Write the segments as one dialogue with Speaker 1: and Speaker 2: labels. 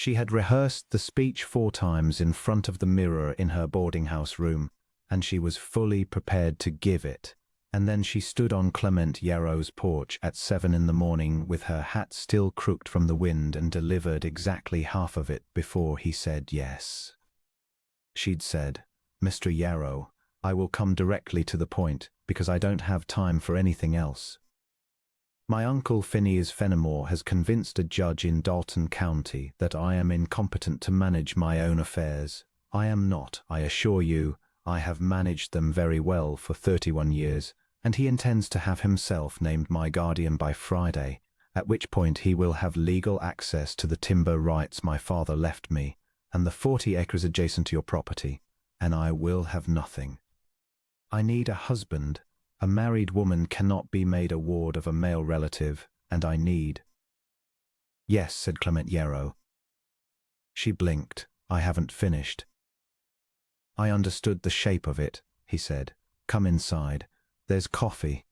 Speaker 1: She had rehearsed the speech 4 times in front of the mirror in her boarding house room, and she was fully prepared to give it. And then she stood on Clement Yarrow's porch at 7 in the morning with her hat still crooked from the wind and delivered exactly half of it before he said yes. She'd said, "Mr. Yarrow, I will come directly to the point because I don't have time for anything else. My uncle Phineas Fenimore has convinced a judge in Dalton County that I am incompetent to manage my own affairs. I am not, I assure you. I have managed them very well for 31 years, and he intends to have himself named my guardian by Friday, at which point he will have legal access to the timber rights my father left me, and the 40 acres adjacent to your property, and I will have nothing. I need a husband. A married woman cannot be made a ward of a male relative, and I need—" "Yes," said Clement Yarrow. She blinked. "I haven't finished." "I understood the shape of it," he said. "Come inside. There's coffee."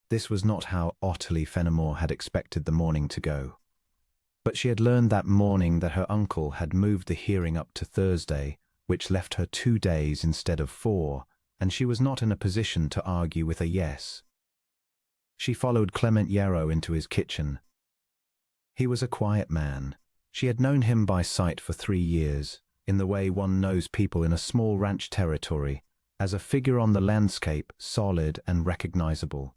Speaker 1: This was not how Ottilie Fenimore had expected the morning to go. But she had learned that morning that her uncle had moved the hearing up to Thursday, which left her 2 days instead of 4, and she was not in a position to argue with a yes. She followed Clement Yarrow into his kitchen. He was a quiet man. She had known him by sight for 3 years, in the way one knows people in a small ranch territory, as a figure on the landscape, solid and recognizable.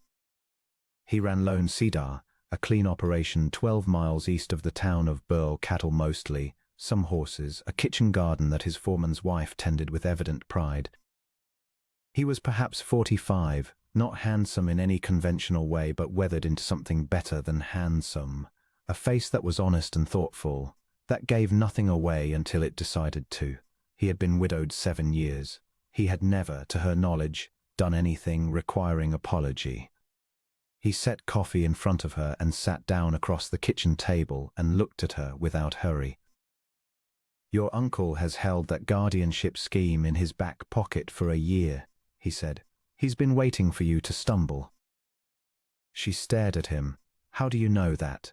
Speaker 1: He ran Lone Cedar, a clean operation 12 miles east of the town of Burl, cattle mostly, some horses, a kitchen garden that his foreman's wife tended with evident pride. He was perhaps 45, not handsome in any conventional way, but weathered into something better than handsome, a face that was honest and thoughtful, that gave nothing away until it decided to. He had been widowed 7 years. He had never, to her knowledge, done anything requiring apology. He set coffee in front of her and sat down across the kitchen table and looked at her without hurry. "Your uncle has held that guardianship scheme in his back pocket for a year," he said. "He's been waiting for you to stumble." She stared at him. "How do you know that?"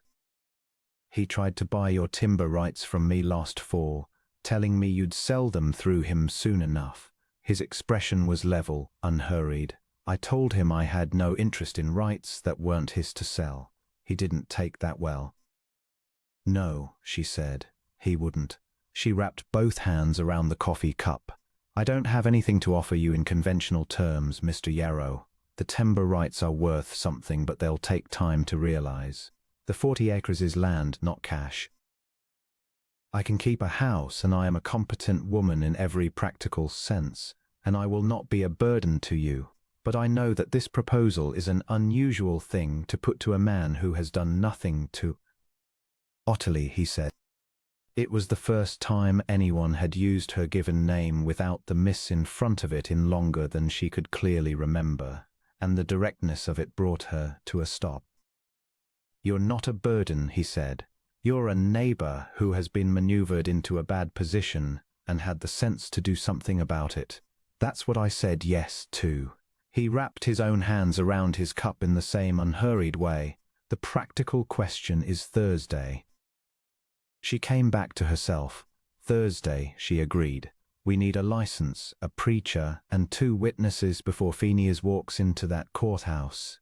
Speaker 1: "He tried to buy your timber rights from me last fall, telling me you'd sell them through him soon enough." His expression was level, unhurried. "I told him I had no interest in rights that weren't his to sell. He didn't take that well." "No," she said. "He wouldn't." She wrapped both hands around the coffee cup. "I don't have anything to offer you in conventional terms, Mr. Yarrow. The timber rights are worth something, but they'll take time to realize. The 40 acres is land, not cash. I can keep a house, and I am a competent woman in every practical sense, and I will not be a burden to you. But I know that this proposal is an unusual thing to put to a man who has done nothing to—" "Ottilie," he said. It was the first time anyone had used her given name without the miss in front of it in longer than she could clearly remember, and the directness of it brought her to a stop. "You're not a burden," he said. "You're a neighbor who has been maneuvered into a bad position and had the sense to do something about it. That's what I said yes to." He wrapped his own hands around his cup in the same unhurried way. "The practical question is Thursday." She came back to herself. "Thursday," she agreed. "We need a license, a preacher, and 2 witnesses before Phineas walks into that courthouse."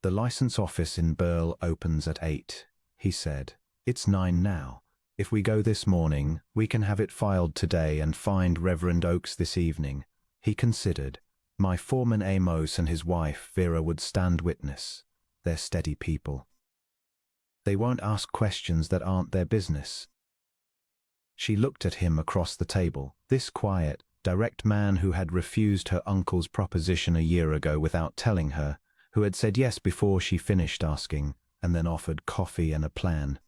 Speaker 1: "The license office in Burl opens at 8, he said. "It's 9 now. If we go this morning, we can have it filed today and find Reverend Oakes this evening." He considered. "My foreman Amos and his wife Vera would stand witness. They're steady people. They won't ask questions that aren't their business." She looked at him across the table, this quiet, direct man who had refused her uncle's proposition a year ago without telling her, who had said yes before she finished asking, and then offered coffee and a plan.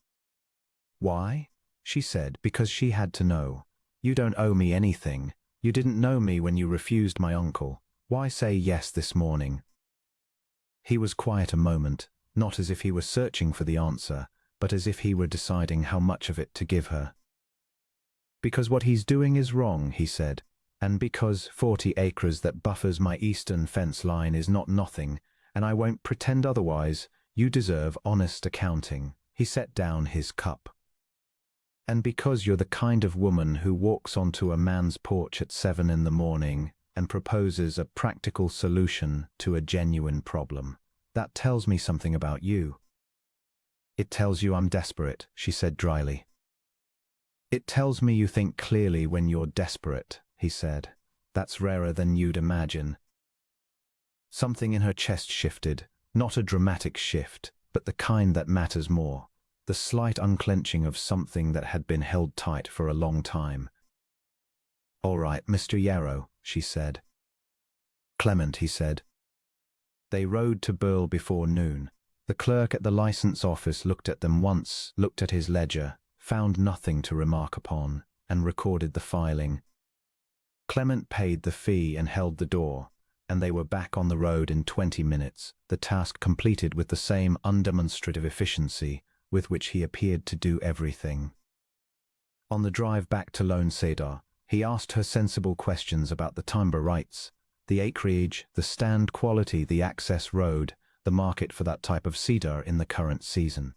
Speaker 1: "Why?" she said. "Because she had to know. You don't owe me anything. You didn't know me when you refused my uncle. Why say yes this morning?" He was quiet a moment, not as if he were searching for the answer, but as if he were deciding how much of it to give her. "Because what he's doing is wrong," he said, "and because 40 acres that buffers my eastern fence line is not nothing, and I won't pretend otherwise. You deserve honest accounting." He set down his cup. And because you're the kind of woman who walks onto a man's porch at 7 in the morning and proposes a practical solution to a genuine problem, that tells me something about you. It tells you I'm desperate, she said dryly. It tells me you think clearly when you're desperate, he said. That's rarer than you'd imagine. Something in her chest shifted, not a dramatic shift, but the kind that matters more. The slight unclenching of something that had been held tight for a long time. "All right, Mr. Yarrow," she said. "Clement," he said. They rode to Burl before noon. The clerk at the license office looked at them once, looked at his ledger, found nothing to remark upon, and recorded the filing. Clement paid the fee and held the door, and they were back on the road in 20 minutes, the task completed with the same undemonstrative efficiency with which he appeared to do everything. On the drive back to Lone Cedar, he asked her sensible questions about the timber rights, the acreage, the stand quality, the access road, the market for that type of cedar in the current season.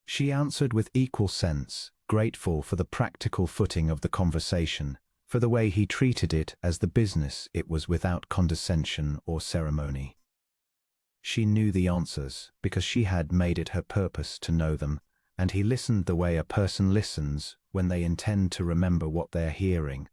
Speaker 1: She answered with equal sense, grateful for the practical footing of the conversation, for the way he treated it as the business it was without condescension or ceremony. She knew the answers because she had made it her purpose to know them, and he listened the way a person listens when they intend to remember what they're hearing.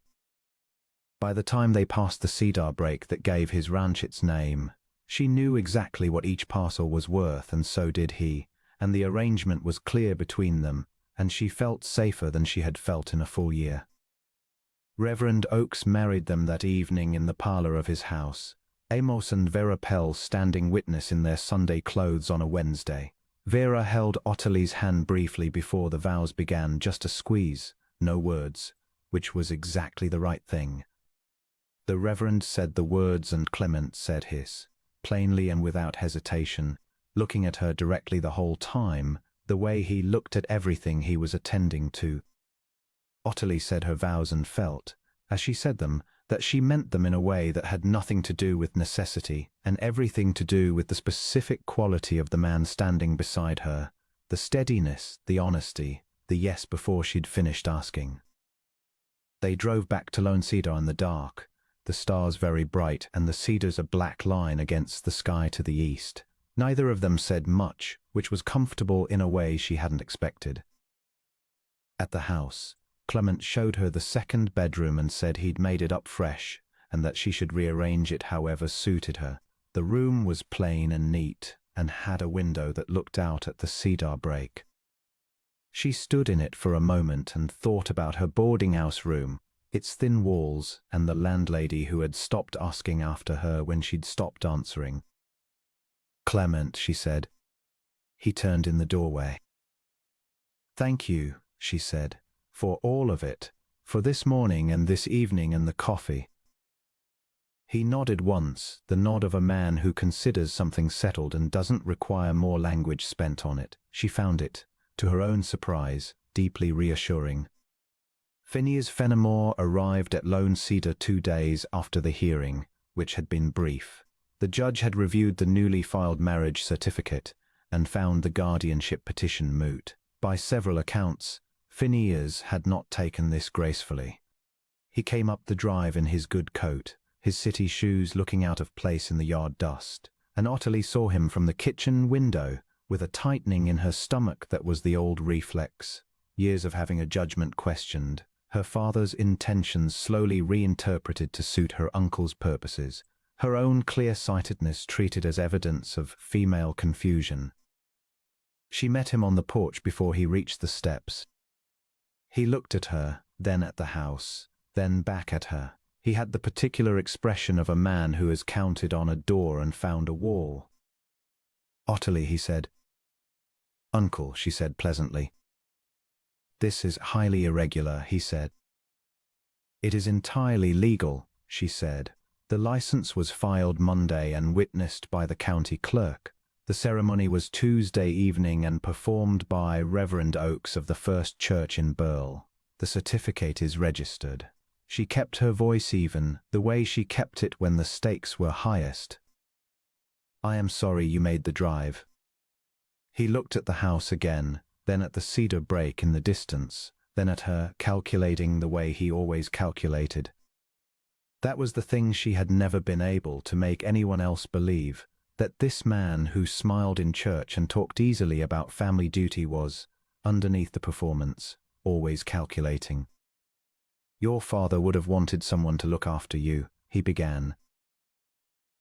Speaker 1: By the time they passed the cedar break that gave his ranch its name, she knew exactly what each parcel was worth, and so did he, and the arrangement was clear between them, and she felt safer than she had felt in a full year. Reverend Oakes married them that evening in the parlor of his house, Amos and Vera Pell standing witness in their Sunday clothes on a Wednesday. Vera held Ottilie's hand briefly before the vows began, just a squeeze, no words, which was exactly the right thing. The Reverend said the words and Clement said his, plainly and without hesitation, looking at her directly the whole time, the way he looked at everything he was attending to. Ottilie said her vows and felt, as she said them, that she meant them in a way that had nothing to do with necessity and everything to do with the specific quality of the man standing beside her, the steadiness, the honesty, the yes before she'd finished asking. They drove back to Lone Cedar in the dark, the stars very bright and the cedars a black line against the sky to the east. Neither of them said much, which was comfortable in a way she hadn't expected. At the house, Clement showed her the second bedroom and said he'd made it up fresh and that she should rearrange it however suited her. The room was plain and neat and had a window that looked out at the cedar break. She stood in it for a moment and thought about her boarding house room, its thin walls, and the landlady who had stopped asking after her when she'd stopped answering. "Clement," she said. He turned in the doorway. "Thank you," she said, "for all of it, for this morning and this evening and the coffee." He nodded once, the nod of a man who considers something settled and doesn't require more language spent on it. She found it, to her own surprise, deeply reassuring. Phineas Fenimore arrived at Lone Cedar 2 days after the hearing, which had been brief. The judge had reviewed the newly filed marriage certificate and found the guardianship petition moot. By several accounts, Phineas had not taken this gracefully. He came up the drive in his good coat, his city shoes looking out of place in the yard dust, and Ottilie saw him from the kitchen window with a tightening in her stomach that was the old reflex. Years of having a judgment questioned, her father's intentions slowly reinterpreted to suit her uncle's purposes, her own clear-sightedness treated as evidence of female confusion. She met him on the porch before he reached the steps. He looked at her, then at the house, then back at her. He had the particular expression of a man who has counted on a door and found a wall. "Ottilie," he said. "Uncle," she said pleasantly. "This is highly irregular," he said. "It is entirely legal," she said. "The license was filed Monday and witnessed by the county clerk. The ceremony was Tuesday evening and performed by Reverend Oakes of the First Church in Burl. The certificate is registered." She kept her voice even, the way she kept it when the stakes were highest. "I am sorry you made the drive." He looked at the house again, then at the cedar break in the distance, then at her, calculating the way he always calculated. That was the thing she had never been able to make anyone else believe, that this man who smiled in church and talked easily about family duty was, underneath the performance, always calculating. "Your father would have wanted someone to look after you," he began.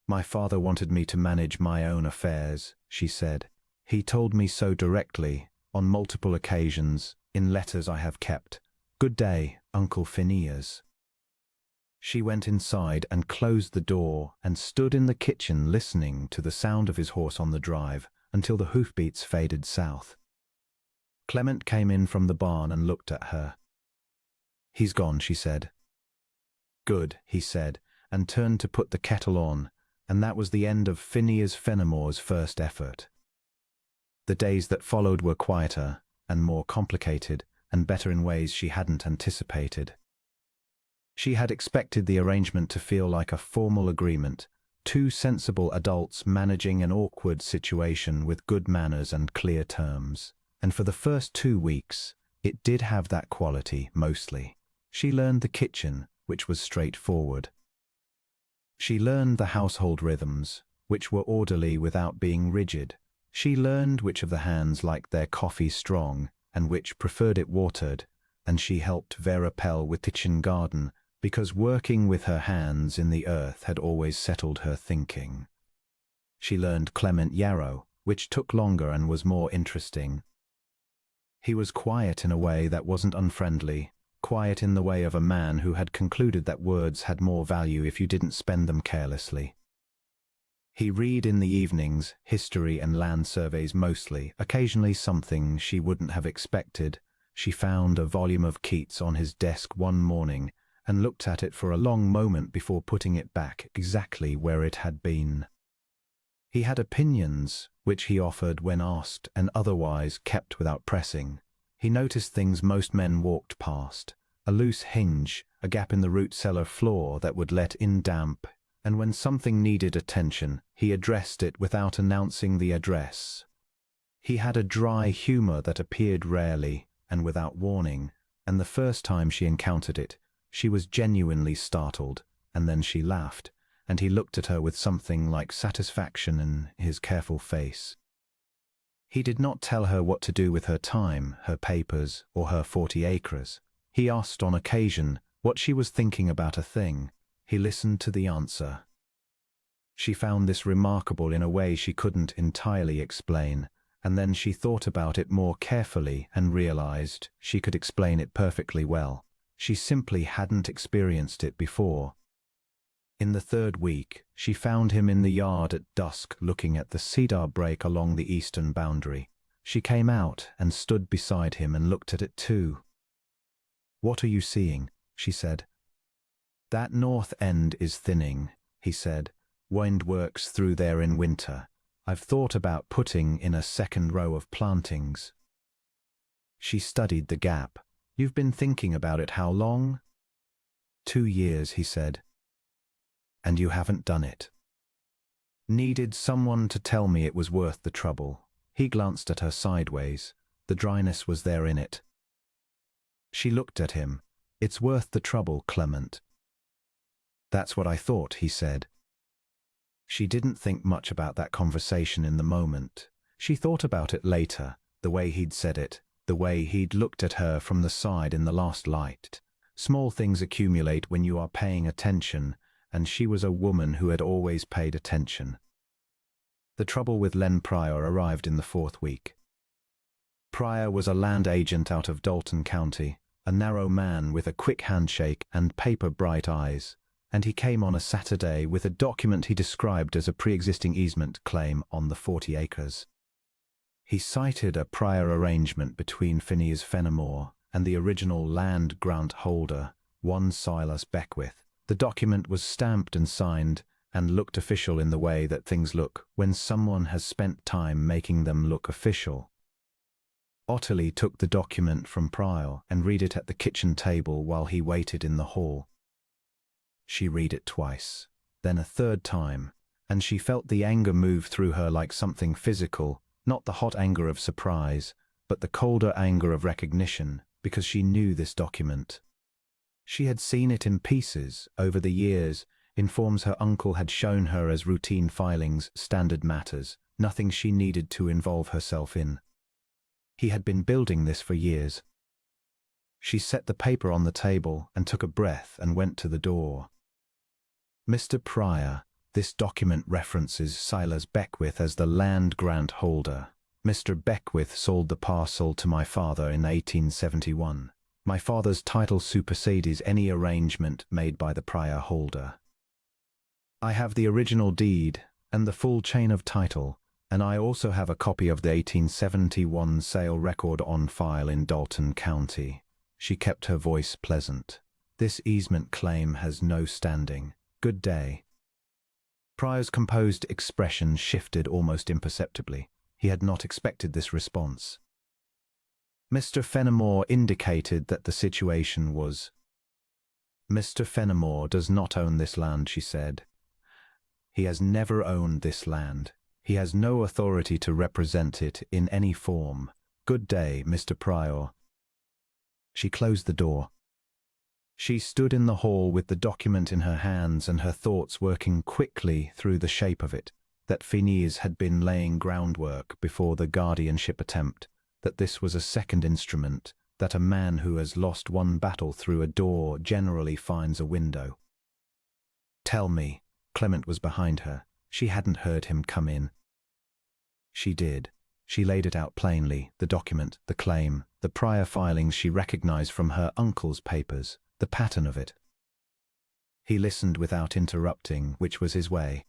Speaker 1: "My father wanted me to manage my own affairs," she said. "He told me so directly, on multiple occasions, in letters I have kept. Good day, Uncle Phineas." She went inside and closed the door and stood in the kitchen listening to the sound of his horse on the drive until the hoofbeats faded south. Clement came in from the barn and looked at her. "He's gone," she said. "Good," he said, and turned to put the kettle on, and that was the end of Phineas Fenimore's first effort. The days that followed were quieter and more complicated and better in ways she hadn't anticipated. She had expected the arrangement to feel like a formal agreement, two sensible adults managing an awkward situation with good manners and clear terms. And for the first 2 weeks, it did have that quality, mostly. She learned the kitchen, which was straightforward. She learned the household rhythms, which were orderly without being rigid. She learned which of the hands liked their coffee strong and which preferred it watered, and she helped Vera Pell with kitchen garden, because working with her hands in the earth had always settled her thinking. She learned Clement Yarrow, which took longer and was more interesting. He was quiet in a way that wasn't unfriendly, quiet in the way of a man who had concluded that words had more value if you didn't spend them carelessly. He read in the evenings, history and land surveys mostly, occasionally something she wouldn't have expected. She found a volume of Keats on his desk one morning and looked at it for a long moment before putting it back exactly where it had been. He had opinions, which he offered when asked and otherwise kept without pressing. He noticed things most men walked past, a loose hinge, a gap in the root cellar floor that would let in damp, and when something needed attention, he addressed it without announcing the address. He had a dry humor that appeared rarely and without warning, and the first time she encountered it, she was genuinely startled, and then she laughed, and he looked at her with something like satisfaction in his careful face. He did not tell her what to do with her time, her papers, or her 40 acres. He asked on occasion what she was thinking about a thing. He listened to the answer. She found this remarkable in a way she couldn't entirely explain, and then she thought about it more carefully and realized she could explain it perfectly well. She simply hadn't experienced it before. In the 3rd week, she found him in the yard at dusk looking at the cedar break along the eastern boundary. She came out and stood beside him and looked at it too. "What are you seeing?" she said. "That north end is thinning," he said. "Wind works through there in winter. I've thought about putting in a second row of plantings." She studied the gap. "You've been thinking about it how long?" 2 years, he said. "And you haven't done it?" "Needed someone to tell me it was worth the trouble." He glanced at her sideways. The dryness was there in it. She looked at him. "It's worth the trouble, Clement." "That's what I thought," he said. She didn't think much about that conversation in the moment. She thought about it later, the way he'd said it, the way he'd looked at her from the side in the last light. Small things accumulate when you are paying attention, and she was a woman who had always paid attention. The trouble with Len Pryor arrived in the 4th week. Pryor was a land agent out of Dalton County, a narrow man with a quick handshake and paper-bright eyes, and he came on a Saturday with a document he described as a pre-existing easement claim on the 40 acres. He cited a prior arrangement between Phineas Fenimore and the original land grant holder, one Silas Beckwith. The document was stamped and signed and looked official in the way that things look when someone has spent time making them look official. Ottilie took the document from Pryor and read it at the kitchen table while he waited in the hall. She read it twice, then a 3rd time, and she felt the anger move through her like something physical, not the hot anger of surprise, but the colder anger of recognition, because she knew this document. She had seen it in pieces over the years, in forms her uncle had shown her as routine filings, standard matters, nothing she needed to involve herself in. He had been building this for years. She set the paper on the table and took a breath and went to the door. Mr. Pryor, this document references Silas Beckwith as the land grant holder. Mr. Beckwith sold the parcel to my father in 1871. My father's title supersedes any arrangement made by the Pryor holder. I have the original deed and the full chain of title, and I also have a copy of the 1871 sale record on file in Dalton County. She kept her voice pleasant. This easement claim has no standing. Good day. Pryor's composed expression shifted almost imperceptibly. He had not expected this response. Mr. Fenimore indicated that the situation was. Mr. Fenimore does not own this land, she said. He has never owned this land. He has no authority to represent it in any form. Good day, Mr. Pryor. She closed the door. She stood in the hall with the document in her hands and her thoughts working quickly through the shape of it, that Phineas had been laying groundwork before the guardianship attempt, that this was a second instrument, that a man who has lost one battle through a door generally finds a window. Tell me. Clement was behind her. She hadn't heard him come in. She did. She laid it out plainly, the document, the claim, the Pryor filings she recognized from her uncle's papers, the pattern of it. He listened without interrupting, which was his way.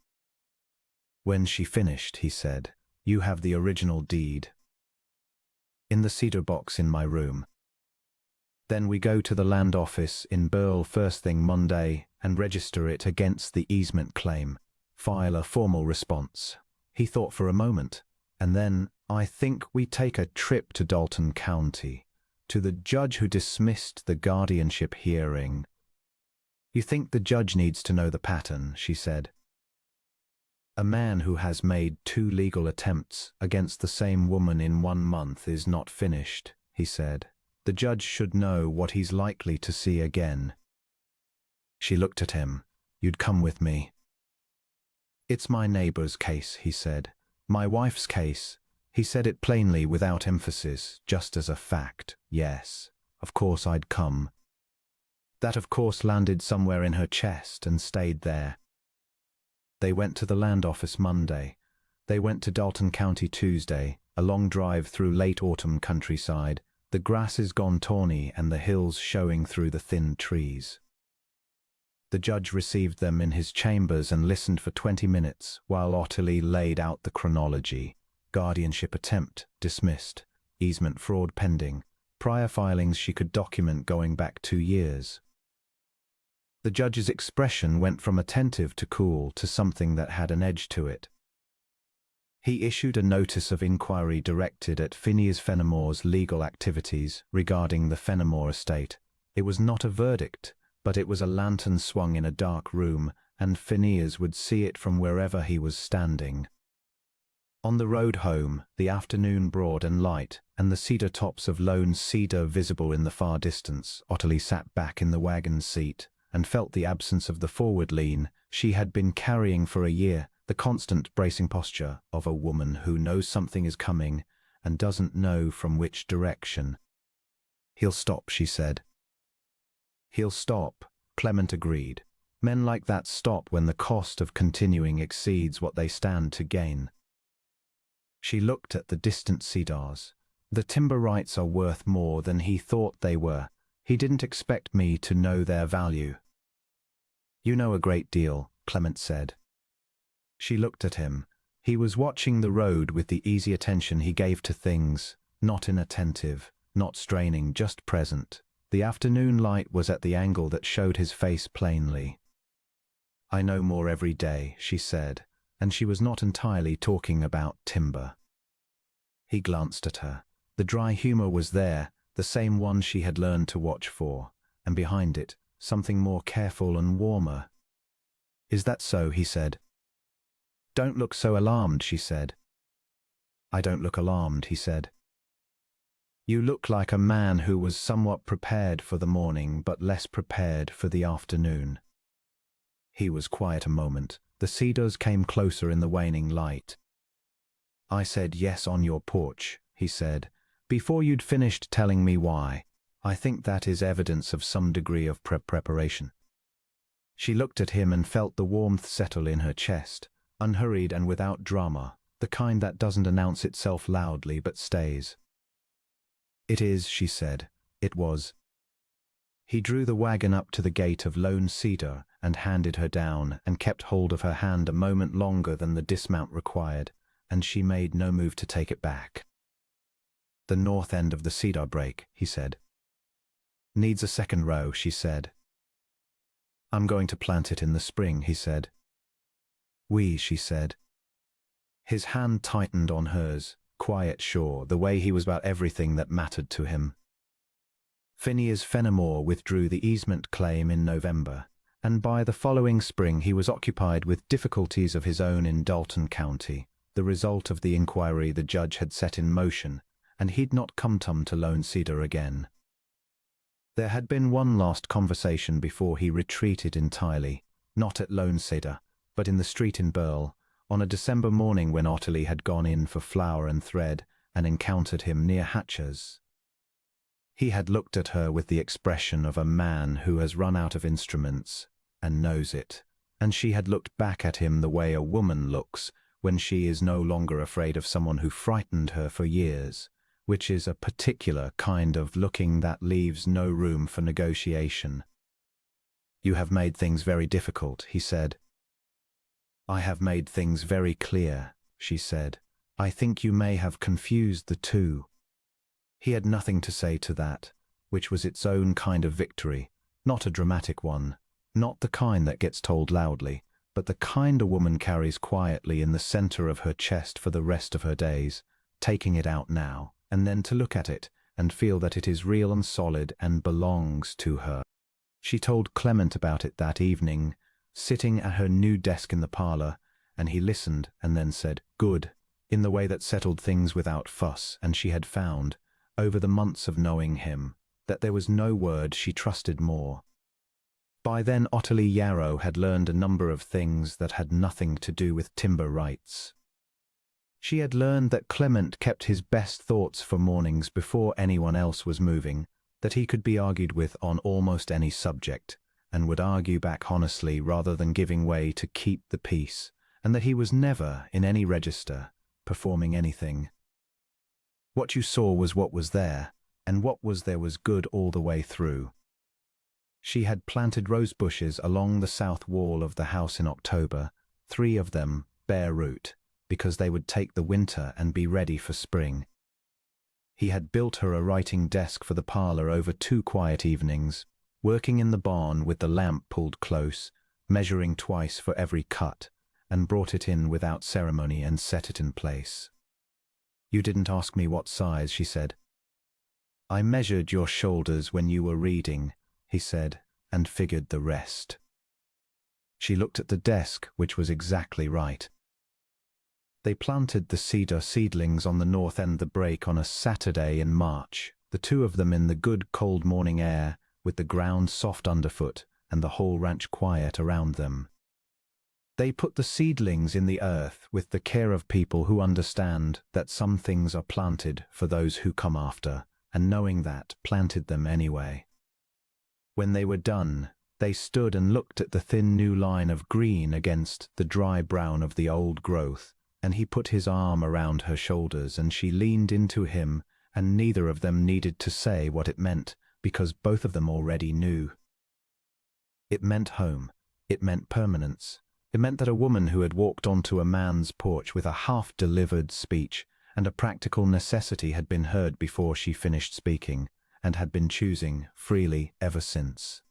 Speaker 1: When she finished, he said, "You have the original deed." "In the cedar box in my room." "Then we go to the land office in Burle first thing Monday and register it against the easement claim. File a formal response." He thought for a moment, and then, "I think we take a trip to Dalton County, to the judge who dismissed the guardianship hearing." "You think the judge needs to know the pattern," she said. "A man who has made 2 legal attempts against the same woman in 1 month is not finished," he said. "The judge should know what he's likely to see again." She looked at him. "You'd come with me." "It's my neighbor's case," he said. "My wife's case." He said it plainly without emphasis, just as a fact. Yes, of course I'd come. That of course landed somewhere in her chest and stayed there. They went to the land office Monday. They went to Dalton County Tuesday, a long drive through late autumn countryside, the grasses gone tawny and the hills showing through the thin trees. The judge received them in his chambers and listened for 20 minutes while Ottilie laid out the chronology. Guardianship attempt, dismissed. Easement fraud pending. Prior filings she could document going back 2 years. The judge's expression went from attentive to cool to something that had an edge to it. He issued a notice of inquiry directed at Phineas Fenimore's legal activities regarding the Fenimore estate. It was not a verdict, but it was a lantern swung in a dark room, and Phineas would see it from wherever he was standing. On the road home, the afternoon broad and light, and the cedar tops of Lone Cedar visible in the far distance, Ottilie sat back in the wagon seat and felt the absence of the forward lean she had been carrying for a year, the constant bracing posture of a woman who knows something is coming and doesn't know from which direction. "He'll stop," she said. "He'll stop," Clement agreed. Men like that stop when the cost of continuing exceeds what they stand to gain. She looked at the distant cedars. "The timber rights are worth more than he thought they were. He didn't expect me to know their value." "You know a great deal," Clement said. She looked at him. He was watching the road with the easy attention he gave to things, not inattentive, not straining, just present. The afternoon light was at the angle that showed his face plainly. "I know more every day," she said, and she was not entirely talking about timber. He glanced at her. The dry humor was there, the same one she had learned to watch for, and behind it, something more careful and warmer. "Is that so?" he said. "Don't look so alarmed," she said. "I don't look alarmed," he said. You look like a man who was somewhat prepared for the morning but less prepared for the afternoon. He was quiet a moment. The cedars came closer in the waning light. I said yes on your porch, he said, before you'd finished telling me why. I think that is evidence of some degree of preparation. She looked at him and felt the warmth settle in her chest, unhurried and without drama, the kind that doesn't announce itself loudly but stays. It is, she said. It was. He drew the wagon up to the gate of Lone Cedar and handed her down and kept hold of her hand a moment longer than the dismount required, and she made no move to take it back. The north end of the cedar break, he said. Needs a second row, she said. I'm going to plant it in the spring, he said. We, she said. His hand tightened on hers, quiet, sure, the way he was about everything that mattered to him. Phineas Fenimore withdrew the easement claim in November, and by the following spring he was occupied with difficulties of his own in Dalton County, the result of the inquiry the judge had set in motion, and he'd not come to Lone Cedar again. There had been one last conversation before he retreated entirely, not at Lone Cedar, but in the street in Burle, on a December morning when Ottilie had gone in for flour and thread and encountered him near Hatcher's. He had looked at her with the expression of a man who has run out of instruments and knows it, and she had looked back at him the way a woman looks when she is no longer afraid of someone who frightened her for years, which is a particular kind of looking that leaves no room for negotiation. You have made things very difficult, he said. I have made things very clear, she said. I think you may have confused the two. He had nothing to say to that, which was its own kind of victory, not a dramatic one, not the kind that gets told loudly, but the kind a woman carries quietly in the center of her chest for the rest of her days, taking it out now, and then to look at it and feel that it is real and solid and belongs to her. She told Clement about it that evening, sitting at her new desk in the parlor, and he listened and then said, "Good," in the way that settled things without fuss, and she had found, over the months of knowing him, that there was no word she trusted more. By then Ottilie Yarrow had learned a number of things that had nothing to do with timber rights. She had learned that Clement kept his best thoughts for mornings before anyone else was moving, that he could be argued with on almost any subject, and would argue back honestly rather than giving way to keep the peace, and that he was never, in any register, performing anything. What you saw was what was there, and what was there was good all the way through. She had planted rose bushes along the south wall of the house in October, 3 of them bare root, because they would take the winter and be ready for spring. He had built her a writing desk for the parlor over 2 quiet evenings, working in the barn with the lamp pulled close, measuring twice for every cut, and brought it in without ceremony and set it in place. You didn't ask me what size, she said. I measured your shoulders when you were reading, he said, and figured the rest. She looked at the desk, which was exactly right. They planted the cedar seedlings on the north end of the break on a Saturday in March, the 2 of them in the good cold morning air, with the ground soft underfoot and the whole ranch quiet around them. They put the seedlings in the earth with the care of people who understand that some things are planted for those who come after, and knowing that, planted them anyway. When they were done, they stood and looked at the thin new line of green against the dry brown of the old growth, and he put his arm around her shoulders and she leaned into him, and neither of them needed to say what it meant, because both of them already knew. It meant home. It meant permanence. It meant that a woman who had walked onto a man's porch with a half-delivered speech and a practical necessity had been heard before she finished speaking, and had been choosing freely ever since.